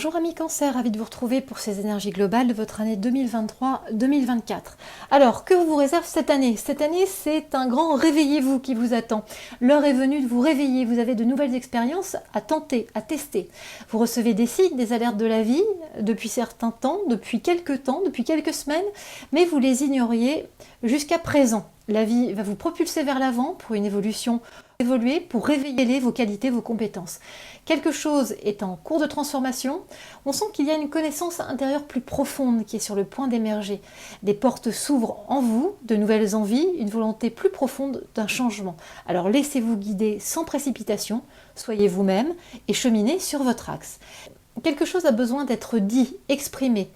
Bonjour amis Cancer, ravi de vous retrouver pour ces énergies globales de votre année 2023-2024. Alors, que vous réserve cette année? Cette année, c'est un grand réveillez-vous qui vous attend. L'heure est venue de vous réveiller, vous avez de nouvelles expériences à tenter, à tester. Vous recevez des signes, des alertes de la vie depuis certains temps, depuis quelques semaines, mais vous les ignoriez jusqu'à présent. La vie va vous propulser vers l'avant pour une évolution, pour réveiller vos qualités, vos compétences. Quelque chose est en cours de transformation. On sent qu'il y a une connaissance intérieure plus profonde qui est sur le point d'émerger. Des portes s'ouvrent en vous, de nouvelles envies, une volonté plus profonde d'un changement. Alors laissez-vous guider sans précipitation, soyez vous-même et cheminez sur votre axe. Quelque chose a besoin d'être dit, exprimé.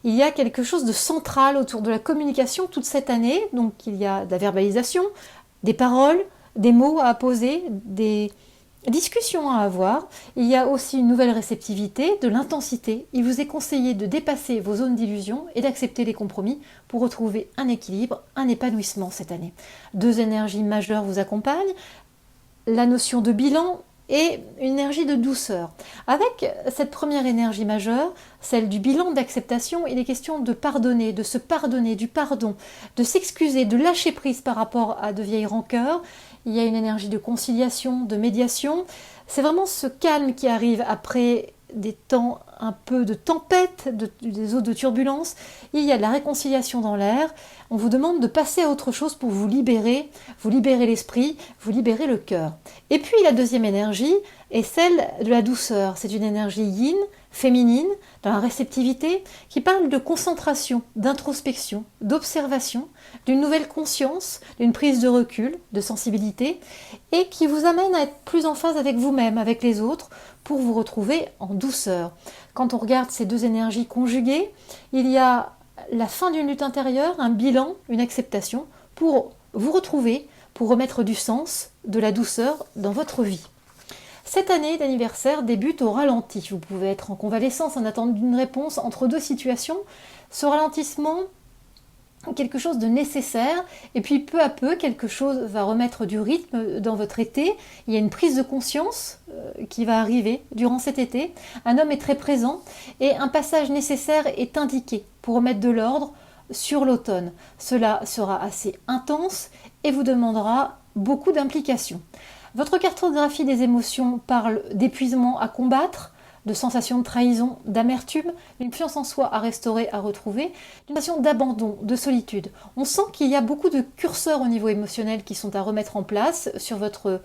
Il y a quelque chose de central autour de la communication toute cette année. Donc il y a de la verbalisation, des paroles, des mots à poser, des discussions à avoir. Il y a aussi une nouvelle réceptivité, de l'intensité. Il vous est conseillé de dépasser vos zones d'illusion et d'accepter les compromis pour retrouver un équilibre, un épanouissement cette année. Deux énergies majeures vous accompagnent. La notion de bilan et une énergie de douceur. Avec cette première énergie majeure, celle du bilan d'acceptation, il est question de pardonner, de se pardonner, du pardon, de s'excuser, de lâcher prise par rapport à de vieilles rancœurs. Il y a une énergie de conciliation, de médiation. C'est vraiment ce calme qui arrive après des temps un peu de tempête, des eaux de turbulence. Il y a de la réconciliation dans l'air. On vous demande de passer à autre chose pour vous libérer l'esprit, vous libérer le cœur. Et puis la deuxième énergie est celle de la douceur. C'est une énergie yin, féminine, dans la réceptivité, qui parle de concentration, d'introspection, d'observation, d'une nouvelle conscience, d'une prise de recul, de sensibilité, et qui vous amène à être plus en phase avec vous-même, avec les autres, pour vous retrouver en douceur. Quand on regarde ces deux énergies conjuguées, il y a la fin d'une lutte intérieure, un bilan, une acceptation, pour vous retrouver, pour remettre du sens, de la douceur dans votre vie. Cette année d'anniversaire débute au ralenti. Vous pouvez être en convalescence en attendant d'une réponse entre deux situations. Ce ralentissement, quelque chose de nécessaire, et puis peu à peu, quelque chose va remettre du rythme dans votre été. Il y a une prise de conscience qui va arriver durant cet été. Un homme est très présent et un passage nécessaire est indiqué pour remettre de l'ordre sur l'automne. Cela sera assez intense et vous demandera beaucoup d'implication. Votre cartographie des émotions parle d'épuisement à combattre, de sensations de trahison, d'amertume, d'une confiance en soi à restaurer, à retrouver, d'une sensation d'abandon, de solitude. On sent qu'il y a beaucoup de curseurs au niveau émotionnel qui sont à remettre en place sur votre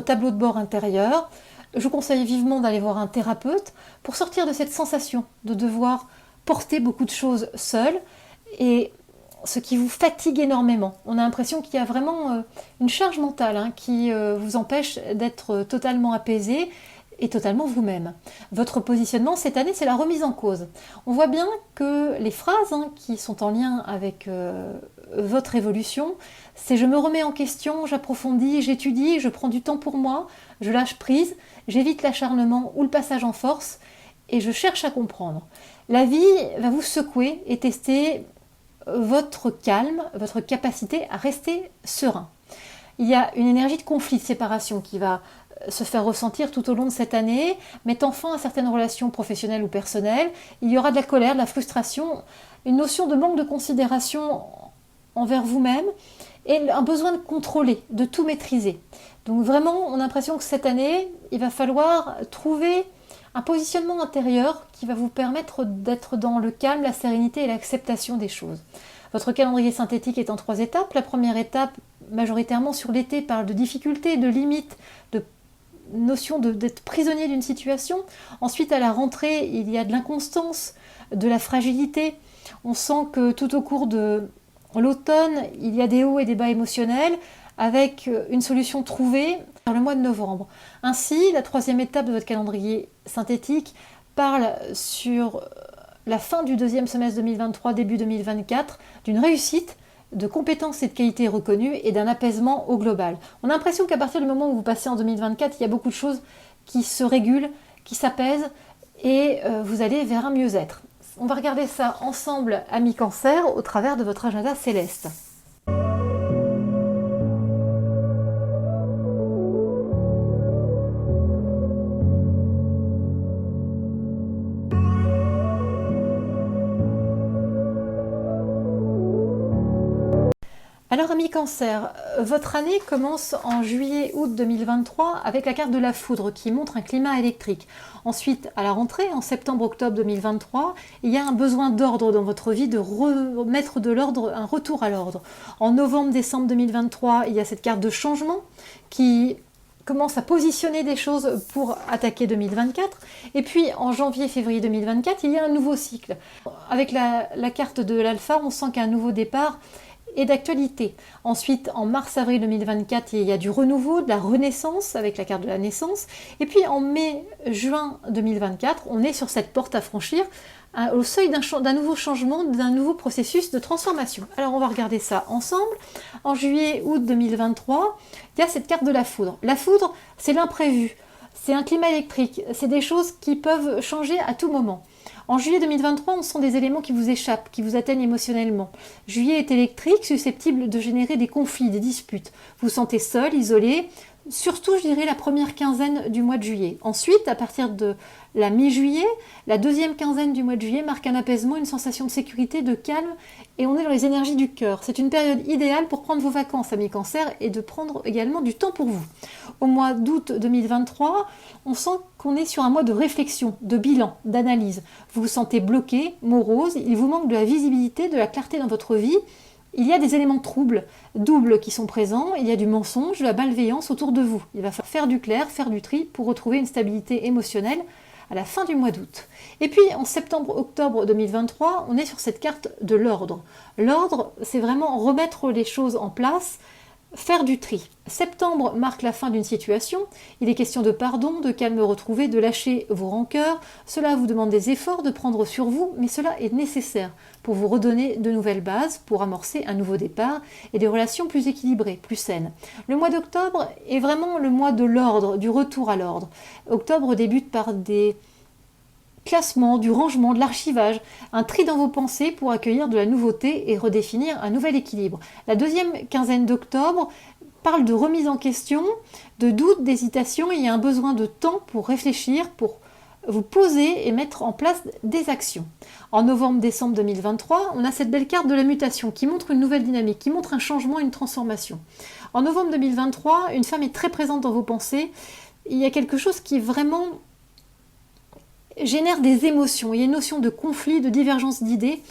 tableau de bord intérieur. Je vous conseille vivement d'aller voir un thérapeute pour sortir de cette sensation de devoir porter beaucoup de choses seul et ce qui vous fatigue énormément. On a l'impression qu'il y a vraiment une charge mentale qui vous empêche d'être totalement apaisé et totalement vous-même. Votre positionnement cette année, c'est la remise en cause. On voit bien que les phrases qui sont en lien avec votre évolution, c'est je me remets en question, j'approfondis, j'étudie, je prends du temps pour moi, je lâche prise, j'évite l'acharnement ou le passage en force et je cherche à comprendre. La vie va vous secouer et tester votre calme, votre capacité à rester serein. Il y a une énergie de conflit, de séparation qui va se faire ressentir tout au long de cette année, mettant fin à certaines relations professionnelles ou personnelles. Il y aura de la colère, de la frustration, une notion de manque de considération envers vous-même et un besoin de contrôler, de tout maîtriser. Donc vraiment, on a l'impression que cette année, il va falloir trouver un positionnement intérieur qui va vous permettre d'être dans le calme, la sérénité et l'acceptation des choses. Votre calendrier synthétique est en 3 étapes. La première étape, majoritairement sur l'été, parle de difficultés, de limites, de notion d'être prisonnier d'une situation. Ensuite, à la rentrée, il y a de l'inconstance, de la fragilité. On sent que tout au cours de l'automne, il y a des hauts et des bas émotionnels, avec une solution trouvée dans le mois de novembre. Ainsi, la 3e étape de votre calendrier synthétique parle sur la fin du 2e semestre 2023, début 2024, d'une réussite, de compétences et de qualités reconnues et d'un apaisement au global. On a l'impression qu'à partir du moment où vous passez en 2024, il y a beaucoup de choses qui se régulent, qui s'apaisent et vous allez vers un mieux-être. On va regarder ça ensemble, amis Cancer, au travers de votre agenda céleste. Alors, amis Cancer, votre année commence en juillet-août 2023 avec la carte de la foudre qui montre un climat électrique. Ensuite, à la rentrée, en septembre-octobre 2023, il y a un besoin d'ordre dans votre vie, de remettre de l'ordre, un retour à l'ordre. En novembre-décembre 2023, il y a cette carte de changement qui commence à positionner des choses pour attaquer 2024. Et puis en janvier-février 2024, il y a un nouveau cycle. Avec la carte de l'alpha, on sent qu'un nouveau départ et d'actualité. Ensuite, en mars-avril 2024, il y a du renouveau, de la renaissance avec la carte de la naissance. Et puis en mai-juin 2024, on est sur cette porte à franchir, au seuil d'un nouveau changement, d'un nouveau processus de transformation. Alors on va regarder ça ensemble. En juillet-août 2023, il y a cette carte de la foudre. La foudre, c'est l'imprévu, c'est un climat électrique, c'est des choses qui peuvent changer à tout moment. En juillet 2023, on sent des éléments qui vous échappent, qui vous atteignent émotionnellement. Juillet est électrique, susceptible de générer des conflits, des disputes. Vous vous sentez seul, isolé, surtout, je dirais, la première quinzaine du mois de juillet. Ensuite, à partir de la mi-juillet, la deuxième quinzaine du mois de juillet marque un apaisement, une sensation de sécurité, de calme, et on est dans les énergies du cœur. C'est une période idéale pour prendre vos vacances, amis Cancer, et de prendre également du temps pour vous. Au mois d'août 2023, on sent qu'on est sur un mois de réflexion, de bilan, d'analyse. Vous vous sentez bloqué, morose, il vous manque de la visibilité, de la clarté dans votre vie. Il y a des éléments troubles, doubles qui sont présents, il y a du mensonge, de la malveillance autour de vous. Il va falloir faire du clair, faire du tri pour retrouver une stabilité émotionnelle à la fin du mois d'août. Et puis en septembre-octobre 2023, on est sur cette carte de l'ordre. L'ordre, c'est vraiment remettre les choses en place, faire du tri. Septembre marque la fin d'une situation. Il est question de pardon, de calme retrouvé, de lâcher vos rancœurs. Cela vous demande des efforts, de prendre sur vous, mais cela est nécessaire pour vous redonner de nouvelles bases, pour amorcer un nouveau départ et des relations plus équilibrées, plus saines. Le mois d'octobre est vraiment le mois de l'ordre, du retour à l'ordre. Octobre débute par des classement, du rangement, de l'archivage, un tri dans vos pensées pour accueillir de la nouveauté et redéfinir un nouvel équilibre. La deuxième quinzaine d'octobre parle de remise en question, de doute, d'hésitation. Il y a un besoin de temps pour réfléchir, pour vous poser et mettre en place des actions. En novembre-décembre 2023, on a cette belle carte de la mutation qui montre une nouvelle dynamique, qui montre un changement, une transformation. En novembre 2023, une femme est très présente dans vos pensées. Il y a quelque chose qui vraiment génère des émotions. Il y a une notion de conflit, de divergence d'idées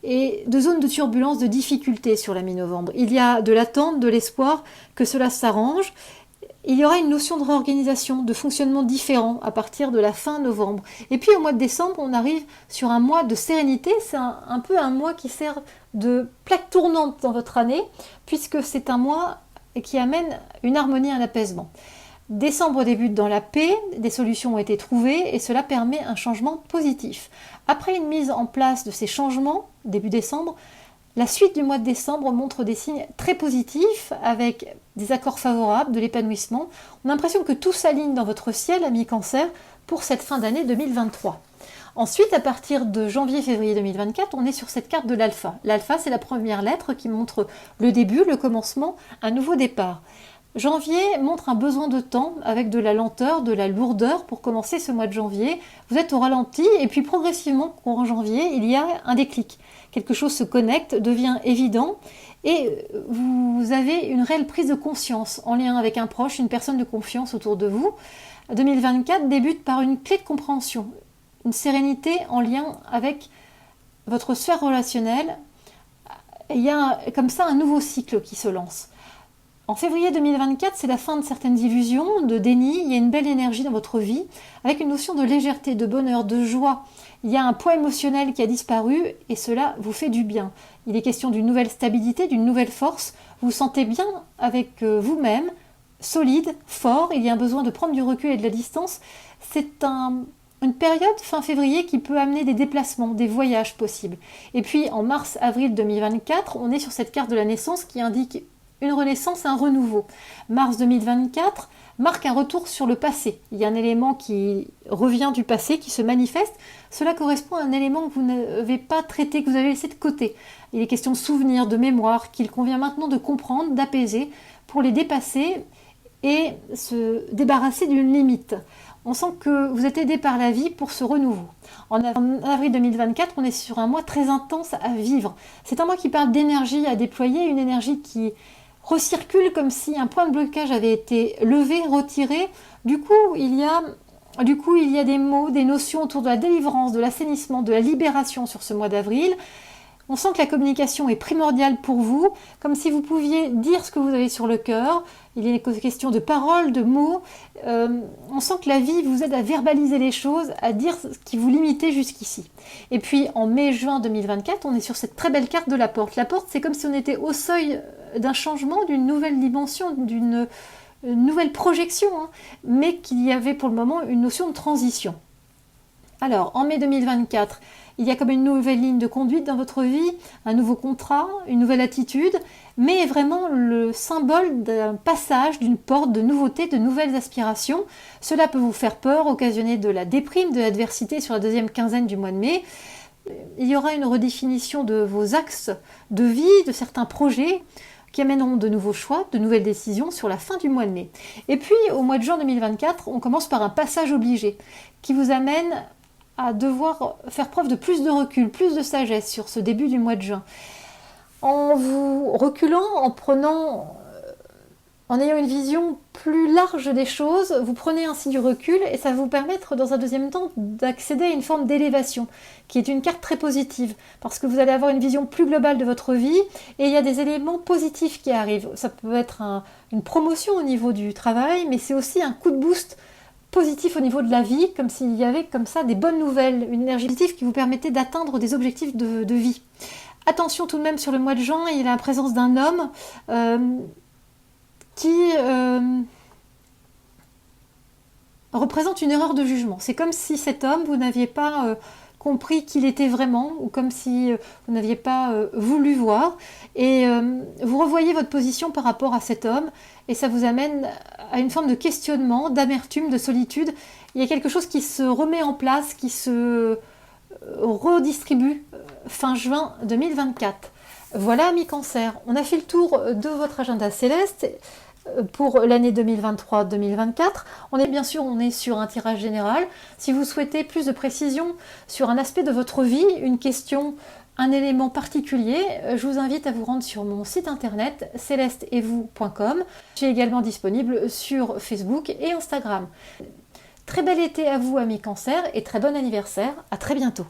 et de zone de turbulence, de difficulté sur la mi-novembre. Il y a de l'attente, de l'espoir que cela s'arrange. Il y aura une notion de réorganisation, de fonctionnement différent à partir de la fin novembre. Et puis au mois de décembre, on arrive sur un mois de sérénité. C'est un peu un mois qui sert de plaque tournante dans votre année, puisque c'est un mois qui amène une harmonie, un apaisement. Décembre débute dans la paix, des solutions ont été trouvées et cela permet un changement positif. Après une mise en place de ces changements, début décembre, la suite du mois de décembre montre des signes très positifs avec des accords favorables, de l'épanouissement. On a l'impression que tout s'aligne dans votre ciel, amis Cancer, pour cette fin d'année 2023. Ensuite, à partir de janvier-février 2024, on est sur cette carte de l'alpha. L'alpha, c'est la première lettre qui montre le début, le commencement, un nouveau départ. Janvier montre un besoin de temps avec de la lenteur, de la lourdeur pour commencer ce mois de janvier. Vous êtes au ralenti et puis progressivement, en janvier, il y a un déclic. Quelque chose se connecte, devient évident et vous avez une réelle prise de conscience en lien avec un proche, une personne de confiance autour de vous. 2024 débute par une clé de compréhension, une sérénité en lien avec votre sphère relationnelle. Il y a comme ça un nouveau cycle qui se lance. En février 2024, c'est la fin de certaines illusions, de déni. Il y a une belle énergie dans votre vie, avec une notion de légèreté, de bonheur, de joie. Il y a un poids émotionnel qui a disparu et cela vous fait du bien. Il est question d'une nouvelle stabilité, d'une nouvelle force. Vous vous sentez bien avec vous-même, solide, fort. Il y a un besoin de prendre du recul et de la distance. C'est une période fin février qui peut amener des déplacements, des voyages possibles. Et puis en mars-avril 2024, on est sur cette carte de la naissance qui indique une renaissance, un renouveau. Mars 2024 marque un retour sur le passé. Il y a un élément qui revient du passé, qui se manifeste. Cela correspond à un élément que vous n'avez pas traité, que vous avez laissé de côté. Il est question de souvenirs, de mémoire, qu'il convient maintenant de comprendre, d'apaiser, pour les dépasser et se débarrasser d'une limite. On sent que vous êtes aidé par la vie pour ce renouveau. En avril 2024, on est sur un mois très intense à vivre. C'est un mois qui parle d'énergie à déployer, une énergie qui recircule comme si un point de blocage avait été levé, retiré. Du coup, il y a des mots, des notions autour de la délivrance, de l'assainissement, de la libération sur ce mois d'avril. On sent que la communication est primordiale pour vous, comme si vous pouviez dire ce que vous avez sur le cœur. Il est question de paroles, de mots. On sent que la vie vous aide à verbaliser les choses, à dire ce qui vous limitait jusqu'ici. Et puis en mai-juin 2024, on est sur cette très belle carte de la porte. La porte, c'est comme si on était au seuil d'un changement, d'une nouvelle dimension, d'une nouvelle projection, mais qu'il y avait pour le moment une notion de transition. Alors, en mai 2024, il y a comme une nouvelle ligne de conduite dans votre vie, un nouveau contrat, une nouvelle attitude, mais vraiment le symbole d'un passage, d'une porte, de nouveautés, de nouvelles aspirations. Cela peut vous faire peur, occasionner de la déprime, de l'adversité sur la deuxième quinzaine du mois de mai. Il y aura une redéfinition de vos axes de vie, de certains projets qui amèneront de nouveaux choix, de nouvelles décisions sur la fin du mois de mai. Et puis, au mois de juin 2024, on commence par un passage obligé qui vous amène à devoir faire preuve de plus de recul, plus de sagesse sur ce début du mois de juin. En vous reculant, en ayant une vision plus large des choses, vous prenez ainsi du recul et ça va vous permettre dans un deuxième temps d'accéder à une forme d'élévation qui est une carte très positive parce que vous allez avoir une vision plus globale de votre vie et il y a des éléments positifs qui arrivent. Ça peut être une promotion au niveau du travail, mais c'est aussi un coup de boost positif au niveau de la vie, comme s'il y avait comme ça des bonnes nouvelles, une énergie positive qui vous permettait d'atteindre des objectifs de vie. Attention tout de même sur le mois de juin, il y a la présence d'un homme qui représente une erreur de jugement. C'est comme si cet homme, vous n'aviez pas compris qui il était vraiment, ou comme si vous n'aviez pas voulu voir, et vous revoyez votre position par rapport à cet homme, et ça vous amène à une forme de questionnement, d'amertume, de solitude. Il y a quelque chose qui se remet en place, qui se redistribue fin juin 2024. Voilà, amis Cancer, on a fait le tour de votre agenda céleste pour l'année 2023-2024. On est sur un tirage général. Si vous souhaitez plus de précision sur un aspect de votre vie, une question, un élément particulier, je vous invite à vous rendre sur mon site internet celesteetvous.com. Je suis également disponible sur Facebook et Instagram. Très bel été à vous, amis Cancer, et très bon anniversaire. À très bientôt.